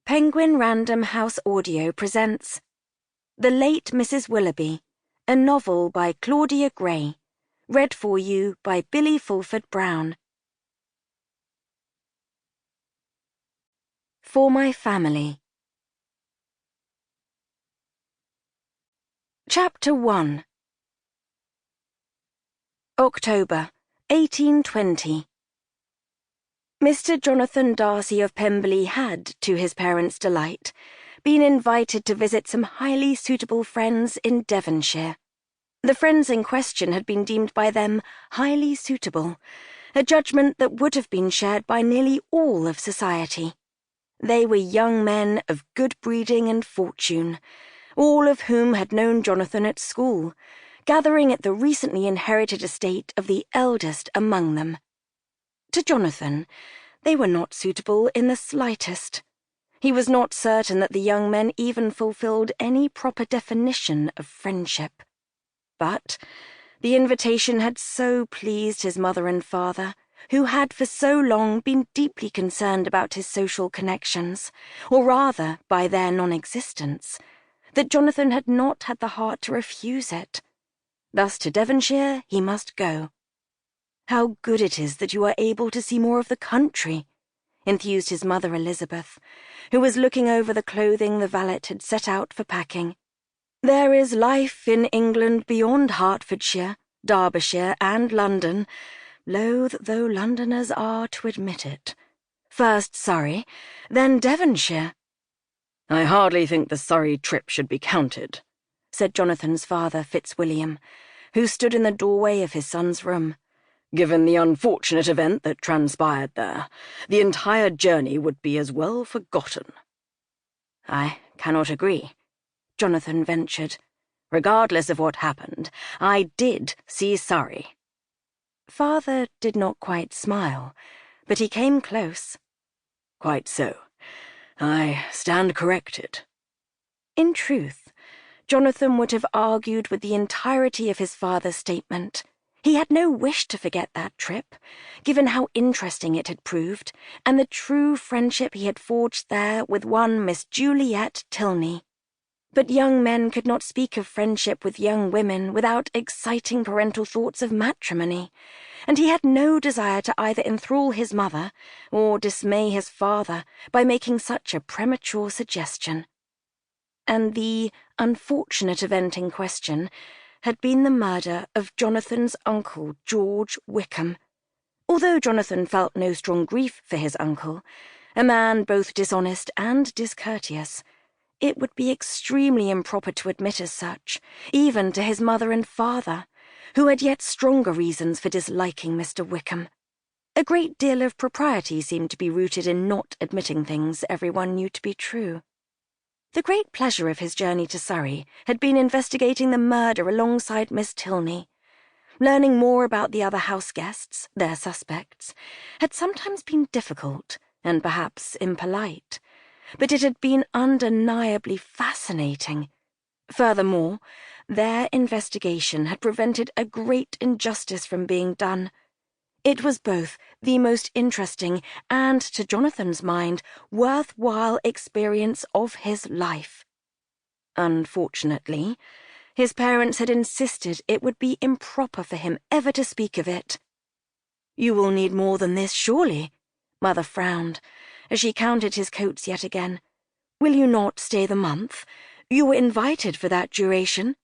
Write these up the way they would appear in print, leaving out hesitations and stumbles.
Penguin Random House Audio presents The Late Mrs. Willoughby, a novel by Claudia Gray, read for you by Billie Fulford-Brown. For My Family. Chapter 1. October, 1820. Mr. Jonathan Darcy of Pemberley had, to his parents' delight, been invited to visit some highly suitable friends in Devonshire. The friends in question had been deemed by them highly suitable, a judgment that would have been shared by nearly all of society. They were young men of good breeding and fortune, all of whom had known Jonathan at school, gathering at the recently inherited estate of the eldest among them. To Jonathan, they were not suitable in the slightest. He was not certain that the young men even fulfilled any proper definition of friendship. But the invitation had so pleased his mother and father, who had for so long been deeply concerned about his social connections, or rather by their non-existence, that Jonathan had not had the heart to refuse it. Thus to Devonshire he must go. "How good it is that you are able to see more of the country," enthused his mother Elizabeth, who was looking over the clothing the valet had set out for packing. "There is life in England beyond Hertfordshire, Derbyshire, and London, loath though Londoners are to admit it. First Surrey, then Devonshire." "I hardly think the Surrey trip should be counted," said Jonathan's father, Fitzwilliam, who stood in the doorway of his son's room. "Given the unfortunate event that transpired there, the entire journey would be as well forgotten." "I cannot agree," Jonathan ventured. "Regardless of what happened, I did see Surrey." Father did not quite smile, but he came close. "Quite so. I stand corrected." In truth, Jonathan would have argued with the entirety of his father's statement. He had no wish to forget that trip, given how interesting it had proved, and the true friendship he had forged there with one Miss Juliet Tilney. But young men could not speak of friendship with young women without exciting parental thoughts of matrimony, and he had no desire to either enthrall his mother or dismay his father by making such a premature suggestion. And the unfortunate event in question had been the murder of Jonathan's uncle, George Wickham. Although Jonathan felt no strong grief for his uncle, a man both dishonest and discourteous, it would be extremely improper to admit as such, even to his mother and father, who had yet stronger reasons for disliking Mr. Wickham. A great deal of propriety seemed to be rooted in not admitting things everyone knew to be true. The great pleasure of his journey to Surrey had been investigating the murder alongside Miss Tilney. Learning more about the other house guests, their suspects, had sometimes been difficult and perhaps impolite, but it had been undeniably fascinating. Furthermore, their investigation had prevented a great injustice from being done. It was both the most interesting and, to Jonathan's mind, worthwhile experience of his life. Unfortunately, his parents had insisted it would be improper for him ever to speak of it. "You will need more than this, surely," Mother frowned, as she counted his coats yet again. "Will you not stay the month? You were invited for that duration."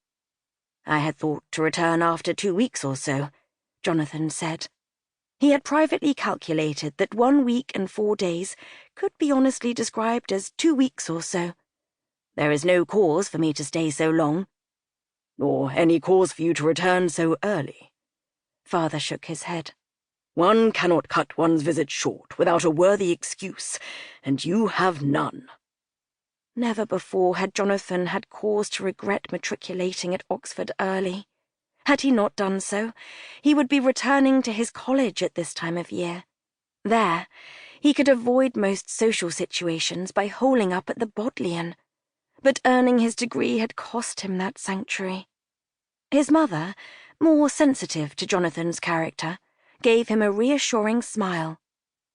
"I had thought to return after 2 weeks or so," Jonathan said. He had privately calculated that 1 week and 4 days could be honestly described as 2 weeks or so. "There is no cause for me to stay so long." "Nor any cause for you to return so early." Father shook his head. "One cannot cut one's visit short without a worthy excuse, and you have none." Never before had Jonathan had cause to regret matriculating at Oxford early. Had he not done so, he would be returning to his college at this time of year. There, he could avoid most social situations by holing up at the Bodleian. But earning his degree had cost him that sanctuary. His mother, more sensitive to Jonathan's character, gave him a reassuring smile.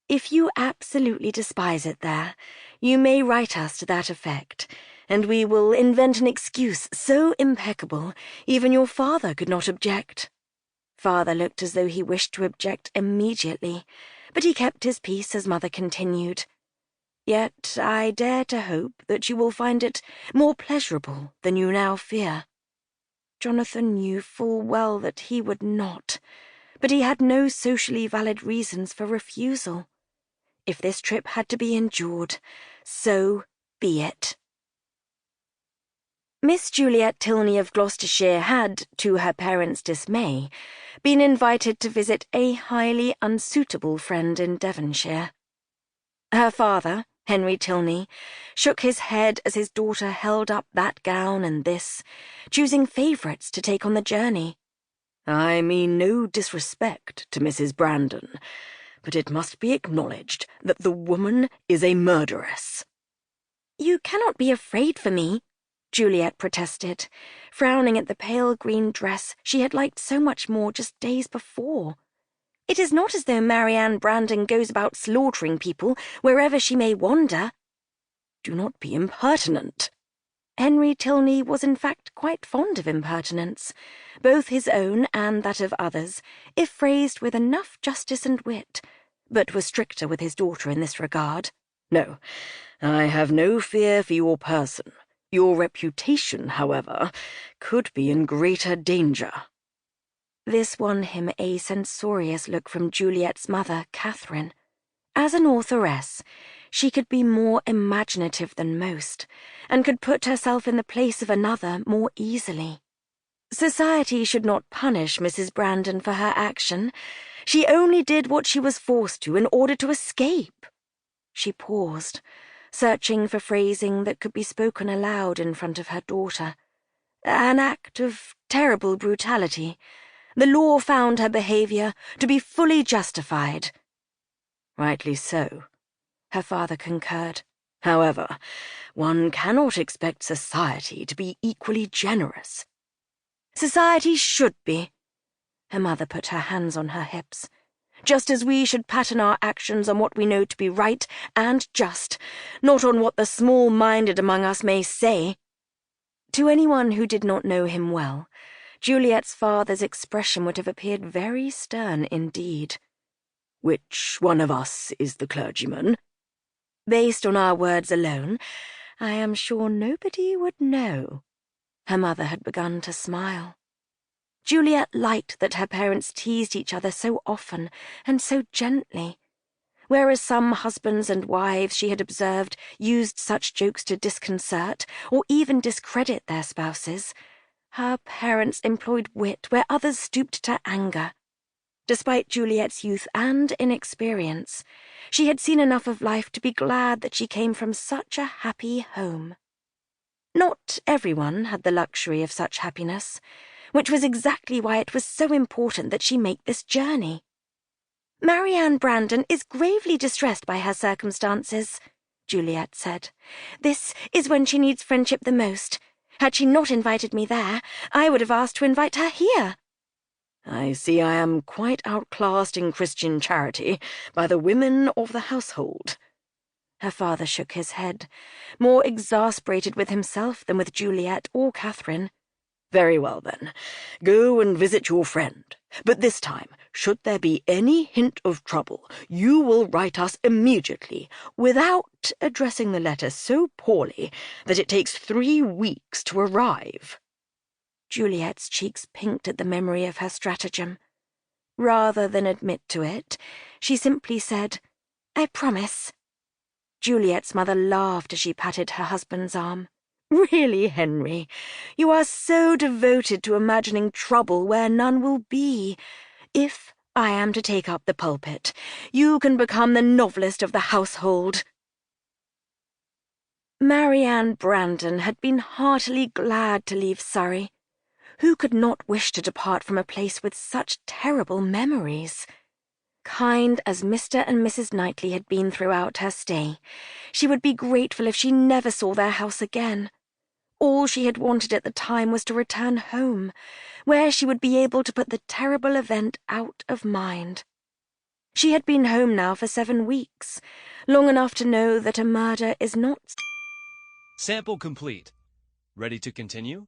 "If you absolutely despise it there, You may write us to that effect, and we will invent an excuse so impeccable even your father could not object." Father looked as though he wished to object immediately, but he kept his peace as Mother continued. "Yet I dare to hope that you will find it more pleasurable than you now fear." Jonathan knew full well that he would not, but he had no socially valid reasons for refusal. If this trip had to be endured, so be it. Miss Juliet Tilney of Gloucestershire had, to her parents' dismay, been invited to visit a highly unsuitable friend in Devonshire. Her father, Henry Tilney, shook his head as his daughter held up that gown and this, choosing favourites to take on the journey. "I mean no disrespect to Mrs. Brandon, but it must be acknowledged that the woman is a murderess." "You cannot be afraid for me," Juliet protested, frowning at the pale green dress she had liked so much more just days before. "It is not as though Marianne Brandon goes about slaughtering people wherever she may wander." "Do not be impertinent." Henry Tilney was in fact quite fond of impertinence, both his own and that of others, if phrased with enough justice and wit, but was stricter with his daughter in this regard. "No, I have no fear for your person. Your reputation, however, could be in greater danger." This won him a censorious look from Juliet's mother, Catherine. As an authoress, she could be more imaginative than most, and could put herself in the place of another more easily. Society should not punish Mrs. Brandon for her action. She only did what she was forced to in order to escape. She paused, searching for phrasing that could be spoken aloud in front of her daughter. An act of terrible brutality. The law found her behaviour to be fully justified. "Rightly so," her father concurred. "However, one cannot expect society to be equally generous." "Society should be." Her mother put her hands on her hips. "Just as we should pattern our actions on what we know to be right and just, not on what the small-minded among us may say." To anyone who did not know him well, Juliet's father's expression would have appeared very stern indeed. "Which one of us is the clergyman?" "Based on our words alone, I am sure nobody would know." Her mother had begun to smile. Juliet liked that her parents teased each other so often and so gently. Whereas some husbands and wives she had observed used such jokes to disconcert or even discredit their spouses, her parents employed wit where others stooped to anger. Despite Juliet's youth and inexperience, she had seen enough of life to be glad that she came from such a happy home. Not everyone had the luxury of such happiness, which was exactly why it was so important that she make this journey. "Marianne Brandon is gravely distressed by her circumstances," Juliet said. "This is when she needs friendship the most. Had she not invited me there, I would have asked to invite her here." "I see I am quite outclassed in Christian charity by the women of the household." Her father shook his head, more exasperated with himself than with Juliet or Catherine. "Very well, then. Go and visit your friend. But this time, should there be any hint of trouble, you will write us immediately, without addressing the letter so poorly that it takes 3 weeks to arrive." Juliet's cheeks pinked at the memory of her stratagem. Rather than admit to it, she simply said, "I promise." Juliet's mother laughed as she patted her husband's arm. "Really, Henry, you are so devoted to imagining trouble where none will be. If I am to take up the pulpit, you can become the novelist of the household." Marianne Brandon had been heartily glad to leave Surrey. Who could not wish to depart from a place with such terrible memories? Kind as Mr. and Mrs. Knightley had been throughout her stay, she would be grateful if she never saw their house again. All she had wanted at the time was to return home, where she would be able to put the terrible event out of mind. She had been home now for 7 weeks, long enough to know that a murder is not... Sample complete. Ready to continue?